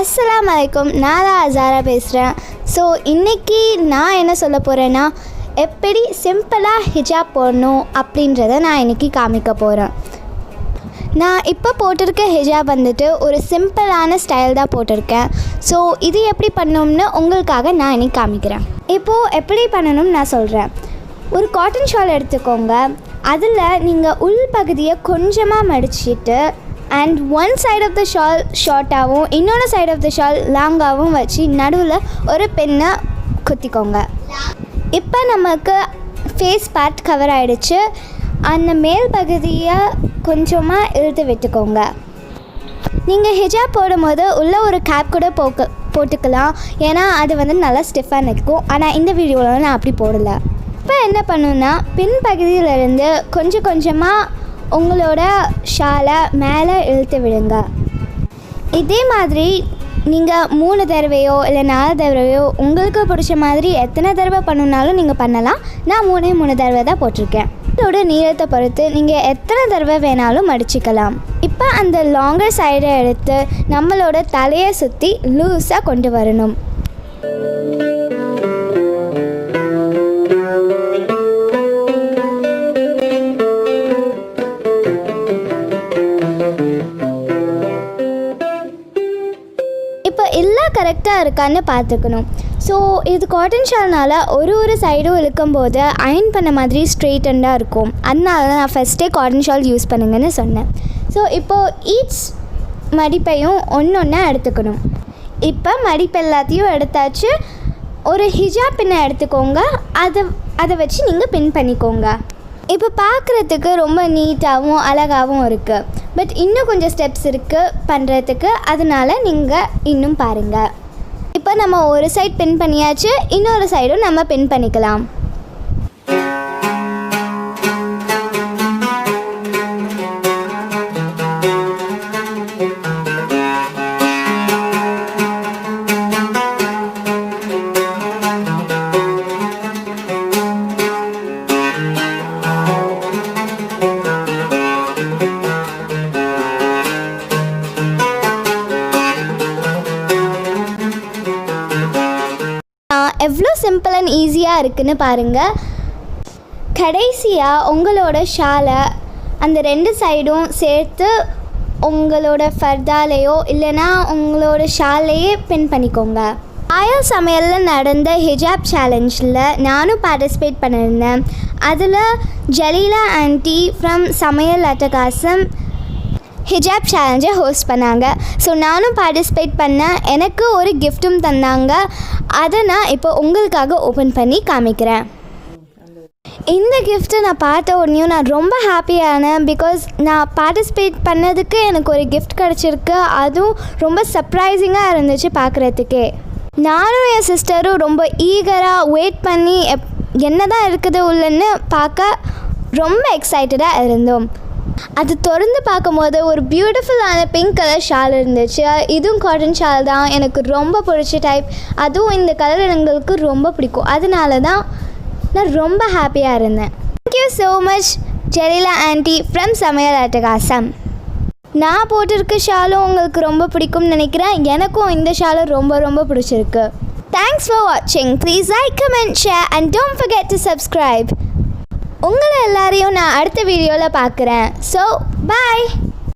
அஸ்ஸலாமு அலைக்கும். நான் தான் அசாரா பேசுகிறேன். ஸோ இன்றைக்கி நான் என்ன சொல்ல போகிறேன்னா, எப்படி சிம்பிளாக ஹிஜாப் போடணும் அப்படின்றத நான் இன்றைக்கி காமிக்க போகிறேன். நான் இப்போ போட்டிருக்க ஹிஜாப் வந்துட்டு ஒரு சிம்பிளான ஸ்டைல் தான் போட்டிருக்கேன். ஸோ இது எப்படி பண்ணணும்னு உங்களுக்காக நான் இன்றைக்கி காமிக்கிறேன். இப்போது எப்படி பண்ணணும்னு நான் சொல்கிறேன். ஒரு காட்டன் ஷால் எடுத்துக்கோங்க. அதில் நீங்கள் உள் பகுதியை கொஞ்சமாக மடிச்சிட்டு and one side of the shawl ஷார்ட்டாகவும் இன்னொரு சைட் ஆஃப் த ஷால் லாங்காகவும் வச்சு நடுவில் ஒரு பெண்ணை குத்திக்கோங்க. இப்போ நமக்கு ஃபேஸ் பார்ட் கவர் ஆகிடுச்சு. அந்த மேல் பகுதியை கொஞ்சமாக இழுத்து விட்டுக்கோங்க. நீங்கள் ஹிஜாப் போடும்போது உள்ளே ஒரு கேப் கூட போட்டுக்கலாம். ஏன்னா அது வந்து நல்லா ஸ்டிஃபாக நிற்கும். ஆனால் இந்த வீடியோவில் நான் அப்படி போடலை. இப்போ என்ன பண்ணணுன்னா, பின் பகுதியிலேருந்து கொஞ்சம் கொஞ்சமாக உங்களோட ஷாலை மேலே இழுத்து விடுங்க. இதே மாதிரி நீங்கள் 3 தடவையோ இல்லை 4 தடவையோ உங்களுக்கு பிடிச்ச மாதிரி எத்தனை தடவை பண்ணணுன்னாலும் நீங்கள் பண்ணலாம். நான் 3 தடவை தான் போட்டிருக்கேன். இதோட நீளத்தை பொறுத்து நீங்கள் எத்தனை தடவை வேணாலும் மடிச்சிக்கலாம். இப்போ அந்த லாங்கர் சைடை எடுத்து நம்மளோட தலையை சுற்றி லூஸாக கொண்டு வரணும். இப்போ எல்லாம் கரெக்டாக இருக்கான்னு பார்த்துக்கணும். ஸோ இது காட்டன் ஷால்னால் ஒரு சைடும் இழுக்கும்போது அயன் பண்ண மாதிரி ஸ்ட்ரெயிட்டண்டாக இருக்கும். அதனால தான் நான் ஃபஸ்ட்டே காட்டன் ஷால் யூஸ் பண்ணுங்கன்னு சொன்னேன். ஸோ இப்போது ஈச் மடிப்பையும் ஒன்றா எடுத்துக்கணும். இப்போ மடிப்பு எல்லாத்தையும் எடுத்தாச்சு. ஒரு ஹிஜாப் பின்னை எடுத்துக்கோங்க. அதை வச்சு நீங்கள் பின் பண்ணிக்கோங்க. இப்போ பார்க்குறதுக்கு ரொம்ப நீட்டாகவும் அழகாகவும் இருக்குது. பட் இன்னும் கொஞ்சம் ஸ்டெப்ஸ் இருக்குது பண்ணுறதுக்கு. அதனால் நீங்கள் இன்னும் பாருங்கள். இப்போ நம்ம ஒரு சைட் பின் பண்ணியாச்சு. இன்னொரு சைடும் நம்ம பின் பண்ணிக்கலாம். எவ்வளோ சிம்பிள் அண்ட் ஈஸியாக இருக்குதுன்னு பாருங்கள். கடைசியாக உங்களோட ஷாலை அந்த 2 சைடும் சேர்த்து உங்களோட ஃபர்தாலேயோ இல்லைனா உங்களோட ஷாலையே பின் பண்ணிக்கோங்க. ஆயல் சமையலில் நடந்த ஹிஜாப் சேலஞ்சில் நானும் பார்ட்டிசிபேட் பண்ணியிருந்தேன். அதில் ஜலீலா ஆண்டி ஃப்ரம் சமையல் அட்டகாசம் ஹிஜாப் சேலஞ்சை ஹோஸ்ட் பண்ணாங்க. ஸோ நானும் பார்ட்டிசிபேட் பண்ணேன். எனக்கு ஒரு கிஃப்ட்டும் தந்தாங்க. அதை நான் இப்போ உங்களுக்காக ஓப்பன் பண்ணி காமிக்கிறேன். இந்த கிஃப்ட்டை நான் பார்த்த உடனேயும் நான் ரொம்ப ஹாப்பியானேன். பிகாஸ் நான் பார்ட்டிசிபேட் பண்ணதுக்கு எனக்கு ஒரு கிஃப்ட் கிடச்சிருக்கு. அதுவும் ரொம்ப சர்ப்ரைசிங்காக இருந்துச்சு பார்க்குறதுக்கே. நானும் என் சிஸ்டரும் ரொம்ப ஈகராக வெயிட் பண்ணி என்ன தான் இருக்குது உள்ளன்னு பார்க்க ரொம்ப எக்ஸைட்டடாக இருந்தோம். அது திறந்து பார்க்கும்போது ஒரு பியூட்டிஃபுல்லான பிங்க் கலர் ஷால் இருந்துச்சு. இதுவும் காட்டன் ஷால் தான். எனக்கு ரொம்ப பிடிச்ச டைப். அதுவும் இந்த கலர் எங்களுக்கு ரொம்ப பிடிக்கும். அதனால தான் நான் ரொம்ப ஹாப்பியாக இருந்தேன். Thank you so much Jaleela aunty from Samayal Attagasam. நான் போட்டிருக்க ஷாலும் உங்களுக்கு ரொம்ப பிடிக்கும்னு நினைக்கிறேன். எனக்கும் இந்த ஷாலும் ரொம்ப பிடிச்சிருக்கு. தேங்க்ஸ் ஃபார் வாட்சிங். Please like, comment, share and don't forget to subscribe. உங்களை எல்லாரையும் நான் அடுத்த வீடியோவில் பார்க்குறேன். So bye.